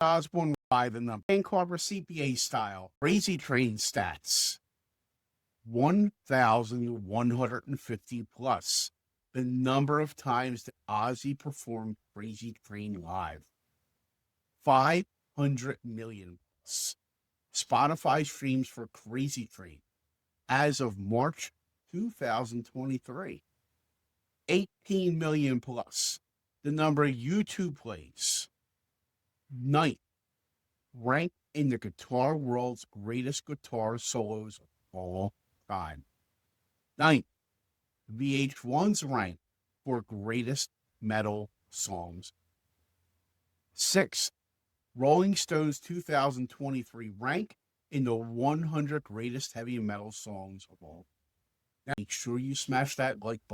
Osbourne by the number. And Carver CPA style. Crazy Train stats. 1,150 plus. The number of times that Ozzy performed Crazy Train live. 500 million plus. Spotify streams for Crazy Train as of March 2023. 18 million plus. The number of YouTube plays. Ninth, ranked in the guitar world's greatest guitar solos of all time. Ninth, VH1's rank for greatest metal songs. Sixth, Rolling Stone's 2023 rank in the 100 greatest heavy metal songs of all. Now, make sure you smash that like button.